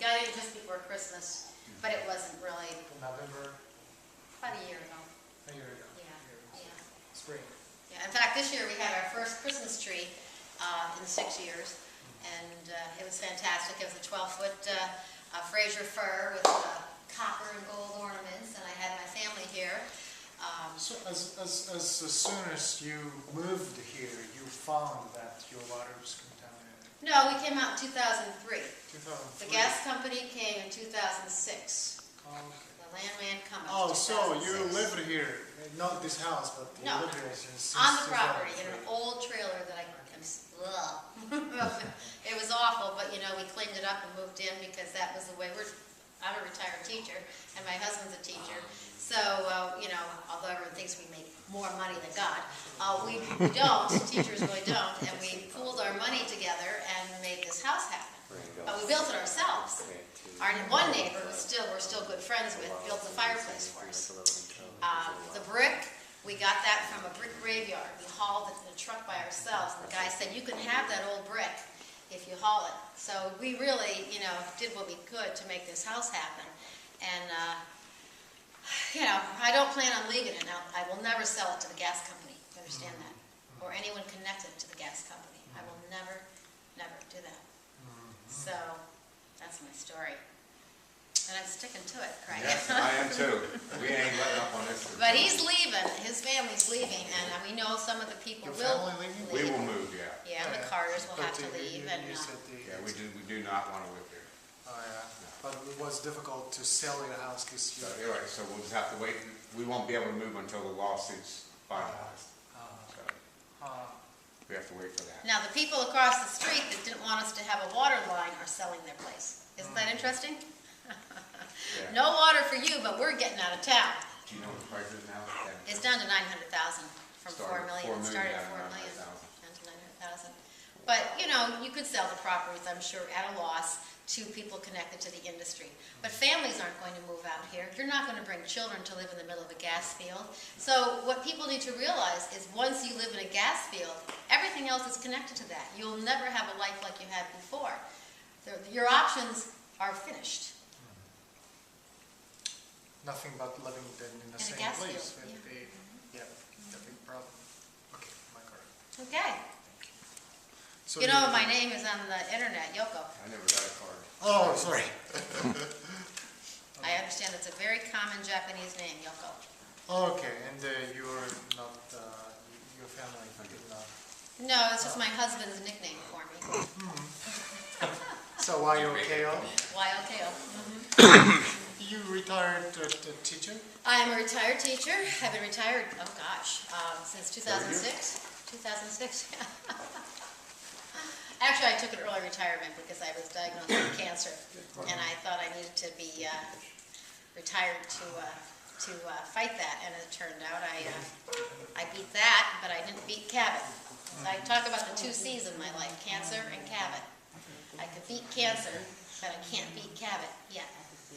got in just before Christmas, but it wasn't really November, about a year ago. a year ago. Yeah, yeah. Spring. Yeah, in fact, this year we had our first Christmas tree in 6 years, and it was fantastic. It was a 12-foot Fraser fir with copper and gold ornaments, and I had my family here. So as soon as you moved here, you found that your water was contaminated? No, we came out in 2003. 2003? The gas company came in 2006. Oh, okay. The landman come Oh, in 2006. so you lived here, not this house, but you No, lived here since on the property, in 2003. an old trailer that I can, it was awful, but you know, we cleaned it up and moved in because that was the way I'm a retired teacher, and my husband's a teacher. So, you know, although everyone thinks we make more money than God, we don't, teachers really don't, and we pooled our money together and made this house happen. But we built it ourselves. Our one neighbor, we're still good friends with, built the fireplace for us. The brick, we got that from a brick graveyard. We hauled it in a truck by ourselves, and the guy said, you can have that old brick if you haul it. So we really, you know, did what we could to make this house happen. And, you know, I don't plan on leaving it now. I will never sell it to the gas company, you understand that? Or anyone connected to the gas company. I will never, never do that. So, that's my story. And I'm sticking to it, Craig. Yes, I am too. We ain't letting up on this. But he's leaving, his family's leaving, and we know some of the people Your will family leaving? We will move, yeah. Yeah, and the Carters will have to But leave, you and said Yeah, we do not want to live here. Oh, yeah. But it was difficult to sell your house because you... So, you're right, so we'll just have to wait. We won't be able to move until the lawsuit's finalized. So we have to wait for that. now the people across the street that didn't want us to have a water line are selling their place. Isn't that interesting? Yeah. No water for you, but we're getting out of town. Do you know what the price is now? It's down to 900,000 from 4 million. It started at 4 down to million, 900,000. down to 900,000. But, you know, you could sell the properties, I'm sure, at a loss to people connected to the industry. But families aren't going to move out here. You're not going to bring children to live in the middle of a gas field. So what people need to realize is once you live in a gas field, everything else is connected to that. You'll never have a life like you had before. Your options are finished. Nothing but living then in the In a same gas place. field, With the big problem. Okay, my card. Okay. So You know, my name is on the internet, Yoko. I never got a card. Oh, sorry. I understand it's a very common Japanese name, Yoko. Okay, and you're not, your family did not. No, it's just my husband's nickname for me. So Y-O-K-O? Y-O-K-O. You retired teacher? I'm a retired teacher. I've been retired, oh gosh, since 2006. 2006, yeah. Actually, I took an early retirement because I was diagnosed with cancer, and I thought I needed to be retired to fight that, and it turned out I beat that, but I didn't beat Cabot. So I talk about the 2 C's in my life, cancer and Cabot. I could beat cancer, but I can't beat Cabot yet,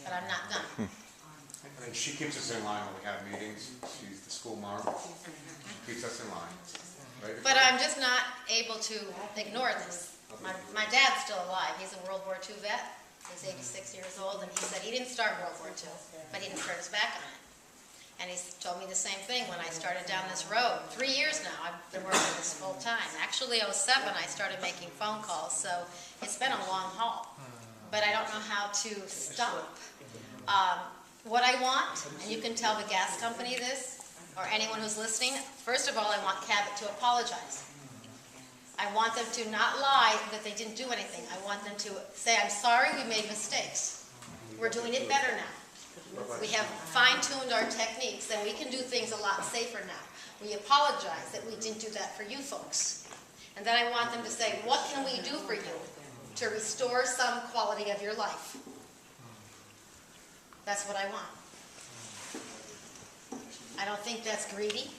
but I'm not done. And she keeps us in line when we have meetings. She's the school mom. She keeps us in line. Right? But I'm just not able to ignore this. My dad's still alive. He's a World War II vet. He's 86 years old, and he said he didn't start World War II, but he didn't turn his back on it. And he told me the same thing when I started down this road. 3 years now, I've been working this full time. Actually, 2007, I started making phone calls, so it's been a long haul. But I don't know how to stop. What I want, and you can tell the gas company this, or anyone who's listening, first of all, I want Cabot to apologize. I want them to not lie that they didn't do anything. I want them to say, I'm sorry, we made mistakes. We're doing it better now. We have fine-tuned our techniques, and we can do things a lot safer now. We apologize that we didn't do that for you folks. And then I want them to say, what can we do for you to restore some quality of your life? That's what I want. I don't think that's greedy.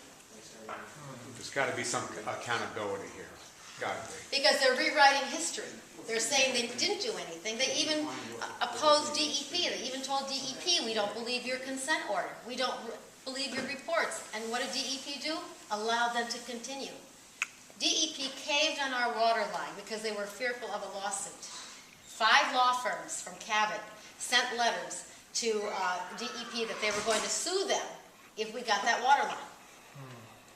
There's got to be some accountability here. Got to be. Because they're rewriting history. They're saying they didn't do anything. They even opposed DEP. They even told DEP, we don't believe your consent order. We don't believe your reports. And what did DEP do? Allow them to continue. DEP caved on our water line because they were fearful of a lawsuit. 5 law firms from Cabot sent letters to DEP that they were going to sue them if we got that water line.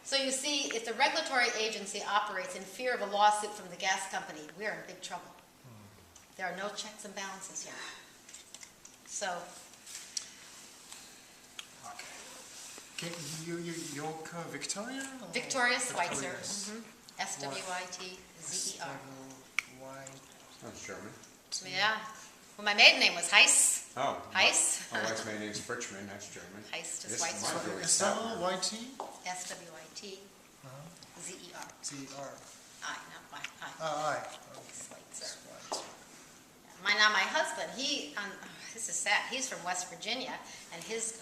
So you see, if the regulatory agency operates in fear of a lawsuit from the gas company, we're in big trouble. There are no checks and balances here. So, Okay, you're Victoria? or- Victoria Switzer, Victoria's. S-W-I-T-Z-E-R. That's German. Yeah. Well, my maiden name was Heiss. Oh. Heiss. My wife's maiden name's Fritschman, that's German. Heiss to This Switzer. might be Is that all YT? S-W-I-T-Z-E-R. Z-R. I, not Y, I. Oh, aye. Switzer. Switzer. Now my husband, this is sad, he's from West Virginia, and his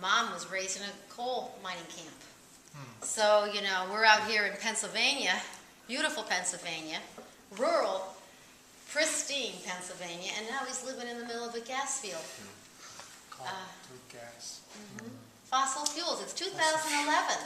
mom was raised in a coal mining camp. So, you know, we're out here in Pennsylvania, beautiful Pennsylvania, rural, pristine Pennsylvania, and now he's living in the middle of a gas field. Coal to gas. Fossil fuels, it's 2011.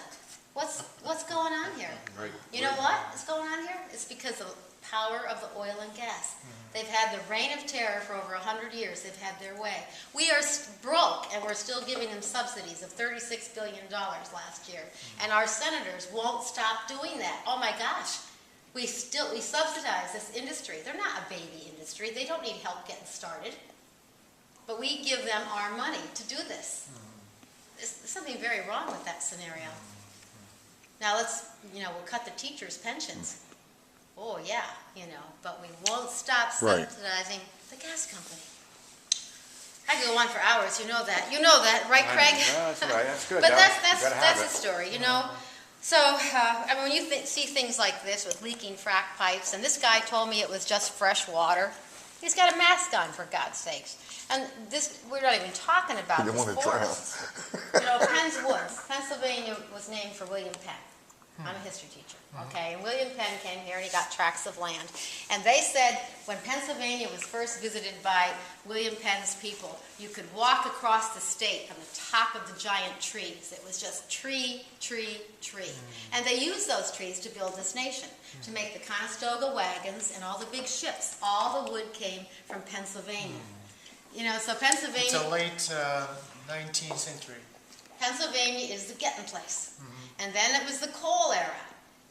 What's going on here? Right. You know what is going on here? It's because of the power of the oil and gas. They've had the reign of terror for over 100 years. They've had their way. We are broke, and we're still giving them subsidies of $36 billion last year. And our senators won't stop doing that. Oh my gosh. We subsidize this industry. They're not a baby industry. They don't need help getting started. But we give them our money to do this. There's something very wrong with that scenario. Now we'll cut the teachers' pensions. Oh yeah, but we won't stop subsidizing the gas company. I could go on for hours, you know that. You know that, right, Craig? That's right, that's good. But You gotta have that's it. the story, you know. So, I mean, when you see things like this with leaking frac pipes, and this guy told me it was just fresh water. He's got a mask on, for God's sakes. And this, we're not even talking about this forest. Penn's Woods, Pennsylvania was named for William Penn. I'm a history teacher, okay? And William Penn came here and he got tracts of land. And they said when Pennsylvania was first visited by William Penn's people, you could walk across the state on the top of the giant trees. It was just tree, tree, tree. And they used those trees to build this nation, to make the Conestoga wagons and all the big ships. All the wood came from Pennsylvania. So Pennsylvania... It's a late 19th century. Pennsylvania is the getting place. And then it was the coal era.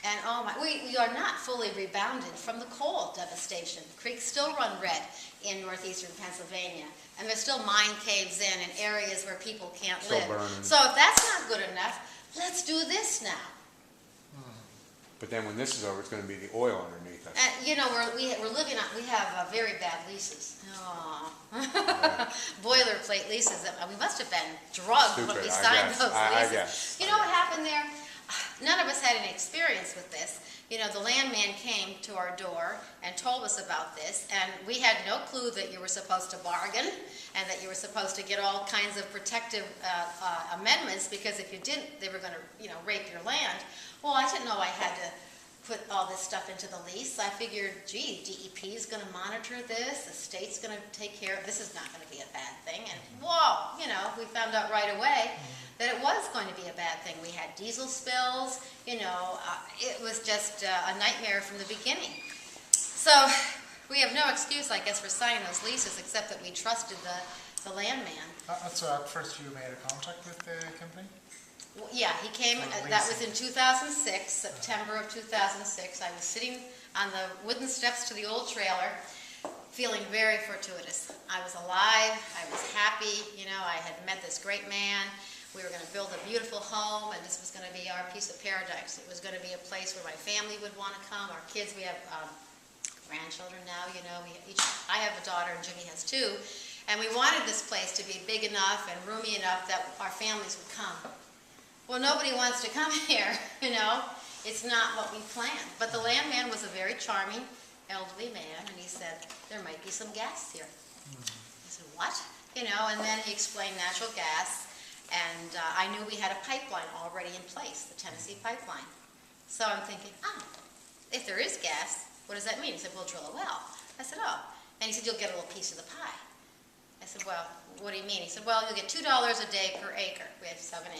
And oh my, we are not fully rebounded from the coal devastation. Creeks still run red in northeastern Pennsylvania. And there's still mine caves in areas where people can't Still live. burning. So if that's not good enough, let's do this now. But then when this is over, it's going to be the oil underneath us. And we're living on, we have very bad leases. Oh. Boilerplate leases. We must have been drugged when we signed those leases. I guess. You know what happened there? None of us had any experience with this. The landman came to our door and told us about this, and we had no clue that you were supposed to bargain and that you were supposed to get all kinds of protective amendments, because if you didn't, they were going to, rape your land. Well, I didn't know I had to put all this stuff into the lease. I figured, gee, DEP is going to monitor this, the state's going to take care of this. Is not going to be a bad thing. And whoa, we found out right away that it was going to be a bad thing. We had diesel spills, it was just a nightmare from the beginning. So we have no excuse, I guess, for signing those leases, except that we trusted the landman. So at first you made a contract with the company? Well, yeah, he came, that was in 2006, September of 2006. I was sitting on the wooden steps to the old trailer, feeling very fortuitous. I was alive, I was happy, I had met this great man. We were going to build a beautiful home, and this was going to be our piece of paradise. It was going to be a place where my family would want to come, our kids. We have grandchildren now, I have a daughter, and Jimmy has 2. And we wanted this place to be big enough and roomy enough that our families would come. Well, nobody wants to come here, It's not what we planned. But the landman was a very charming, elderly man, and he said, there might be some gas here. I said, what? And then he explained natural gas, and I knew we had a pipeline already in place, the Tennessee pipeline. So I'm thinking, if there is gas, what does that mean? He said, we'll drill a well. I said, oh. And he said, you'll get a little piece of the pie. I said, well, what do you mean? He said, well, you'll get $2 a day per acre. We have 7 acres.